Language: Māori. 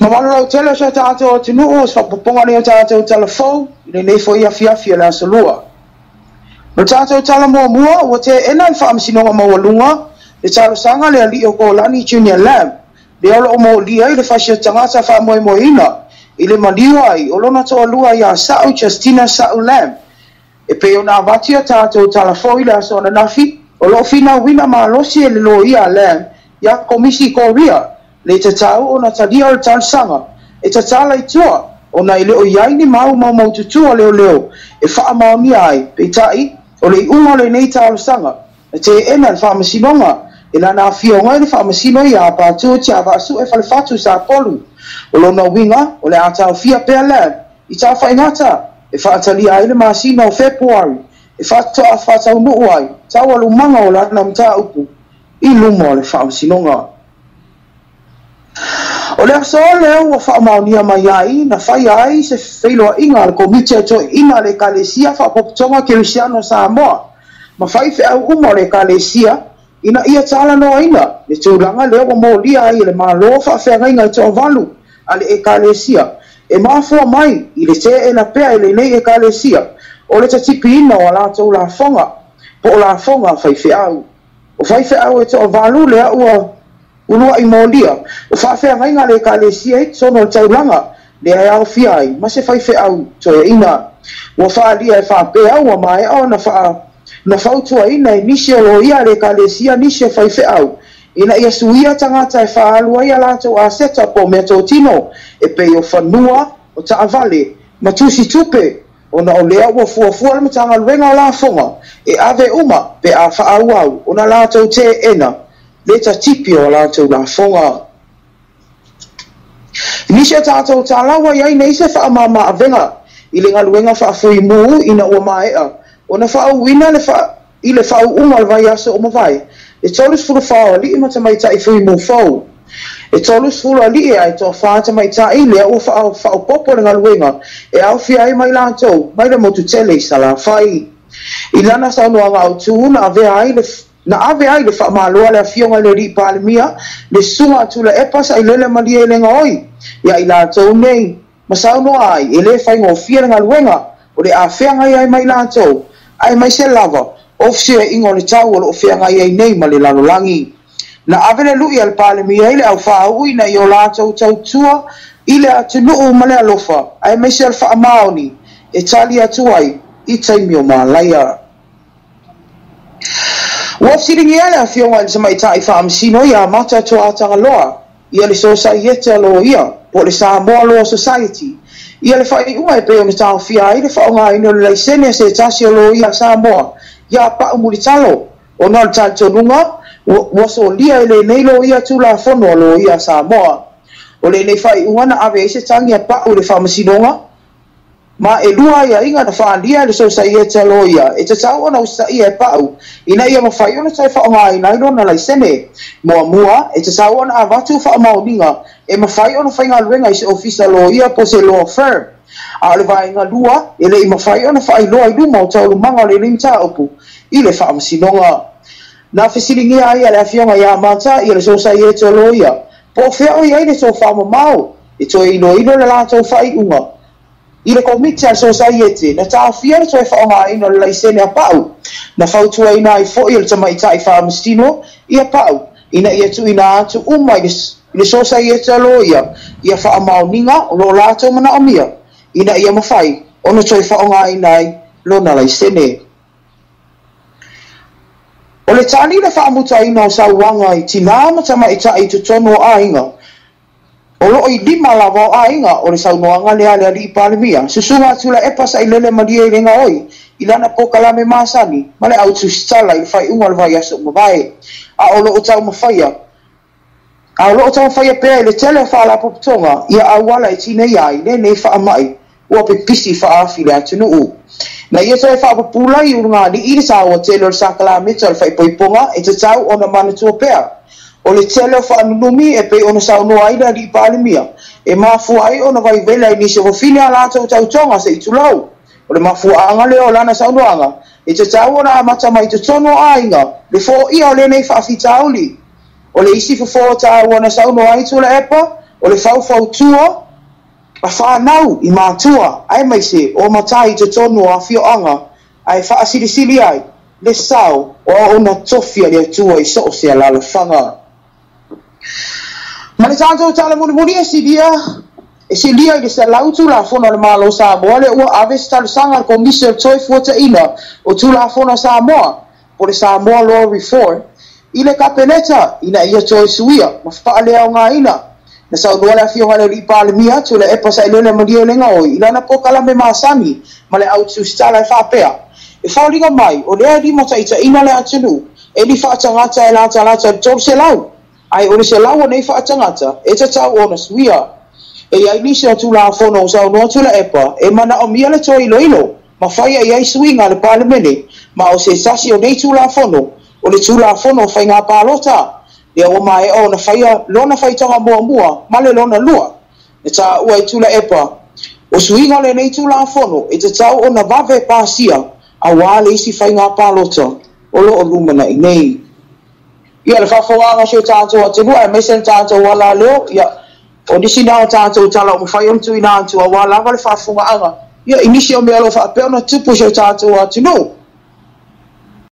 Mamalo tele sa tato tinu sa poponga ni tato telefon ni nei foi afia la solua. No tato tala mua o te ena Faamasinoga Maualuga le talosaga le alii o Kolani Junior Lam le olo molia i le fasia tangata faamoemoeina i le maliu ai o lona toalua ia sa'u Teena sa'u Lam e pe ona avatia tato talafoi le aso na nafi o lo fina wina malosi e le Loia Lam ia komisi korea le tatau ona talia o le talosaga e tatala itua ona i leo iai ni mau tutua leo e faamaonia ai peitai o le iunga le nei talosaga e te ena le Faamasinoga e lana afioga i le Faamasino ia patua te avaasu e falefatu sa polu o lona uiga o le a taofia pea lea i tafaigata e faatalia ai le masina o Februari e faataunuu ai taualumaga o lana mataupu i luma o le Faamasinoga. O le asoa lea ua faamaonia mai ai na fai ai se feiloaiga a le Komiti a Toeaiina le Ekalesia faapopotoga Ekalesia Samoa ma faifeau uma o le Ekalesia ina ia talanoaina le tulaga lea ua molia ai le malo faafeagaiga i to'avalu a le Ekalesia e mafua mai i le teena pea i lenei Ekalesia o le tatipiina o a latou lafoga po o lafoga faifeau o faifeau e to'avalu lea ua ulua i molia o faafeagaiga le Ekalesia i sono o taulaga lea e aofia ai ma se faifeau Toeaiina ua faalia e faapea ua Mae'a ona na fautuaina e nisi o Loia le Ekalesia nisi o faifeau ina ia suia tangata e faalu ai a latou aseta po mea totino e pei o fanua o taavale ma tusi tupe ona o lea ua fuafua le matagaluega o lafoga e ave uma pe a faaauau ona latou te ena le tatipi o latou lafoga. Nisi o tatou talaua iai nei se faamamaavega i le galuega faafuimu ina ua Mae'a ona faauuina i le faauuga o le vaiaso o mavae e 3 alii ma tamaitaʻi fuimu fou e 3 alii e ai toafā tamaitaʻi lea ua faaupopo le galuega e aofia ai mai latou mai le motutele i salafai i lana saunoaga autū na ave ai le faamaloa le afioga i le alii palemia le suga atula epa saʻilele malia i lega oi ia i latou nei ma saunoa ai e lē faigofia le galuega o le a feagai ai mai latou ai mai se lava ofisia ingo le tau o lo feagai ai nei ma le lalolagi na ave le luʻi a le palemia i le au faauuina i o latou tautua i le atunuu ma le alofa ai mai se le faamaoni e tali atu ai i taimi o malaia ua fesiligia le afioga i le tamaitaʻi faamasino ia amata atoa tagaloa ia le Sosaiete a Loia po le Samoa Law Society ia le faiʻuga e pei ona taofia ai le faaaogāina o le laisene se tasi o Loia Samoa ia Pa'u Mulitalo ona le talitonuga ua solia i lenei Loia tulafono o Loia Samoa o lenei faiʻuga na ave ai se tagi a pa'u i le Faamasinoga ma e lua aiaiga na faalia i le Sosaiete a Loia e tatau ona usaʻia e pa'u ina ia mafai ona tae faaaogāina ai lona laisene muamua e tatau ona avatu faamaoniga e mafai ona faigaluega i se ofisa Loia po se law firm a o le vaegalua e leʻi mafai ona faailoa i luma o taulumaga o lenei mataupu i le Faamasinoga na fesiligia ai a le afioga iā amata ia le Sosaiete o Loia po o fea'o i ai le tofaamamao e toe iloilo le latou faaiʻuga i le Komiti a le Sosaiete na taofia le toe faaaogāina o le laisene a pa'u na fautuaina ai foʻi o le tamaitaʻi Faamasino ia pa'u ina ia tuuina atu uma i le Sosaiete a Loia ia faamaoniga o lo latou manaʻomia ina ia mafai ona toe faaaogāina ai lona laisene o le tali le faamutaina o sauaga i tinā ma tamaitaʻi totonu o aiga o loo i 5 lava o aiga o le saunoaga lea le alii palemia susuga atula epa saʻilele malia i lega oi i lana pokalame masani ma le autusitala i le faiʻuga o le vaiaso mavae a o loo taumafaia pea i le tele o faalapopotoga ia auala e tinei ai lenei faamaʻi ua pepisi faafi le atunuu na ia toe faapapula i ulugalii le saua tele o le sakalameta o le faipoipoga e tatau ona manatua pea o le tele o faanunumi e pei ona saunoa ai le alii palemia e mafua ai ona vaivele ai nisi ofofili a latou tautoga seʻitulau o le mafuaaga lea o lana saunoaga e tatau ona amata mai totonu o aiga le foʻia o lenei faafitauli o le isi fofo tāua na saunoa ai tula epa o le faufau tua a whanau I mātua ai mai se o matai te tonu a whioanga ai whaasilisili ai le sao o ona tofia le atua I so o se ala whanga. Ma le tātou tala muni e si lia I le sa lautu la fona le malo Samoa le ua aves talosaga komisi o toe Faatinoina o tula fona Samoa po le Samoa Law Reform I le kapeleta ina ia toe suia ma whaalea o ngāina na saunua le afionga le ripalemia tu le epa sa ilele malia lenga oi ila na pokala me masani ma le autu stala E whapea e whaulinga mai o lea di mataita ina le atunu e li whaatangata e lata tol se lau ai o le se lau o nei whaatangata e te tau o na suia e ai nisi o tula fono o saunua tu le epa e mana o mia le toi ilo ma whaia I ai suinga le palemene ma o se sasi o nei tula fono o le tula fono o whainga palota ia o mai o na whaia lona whaitanga mua ma le lona lua e ta ua I tula epa o suinga le nei tula fono e te tau o na vave pasia a wale isi whainga palota o lo o lumana I nei ia le whawhawanga sio tātou a tenua e mesen tātou wala leo ia o nisi nao tātou tala o mwhai om tui nātu a wala wale whawhunga anga ia inisi o mea lo whapeo na tupu sio tātou a tenu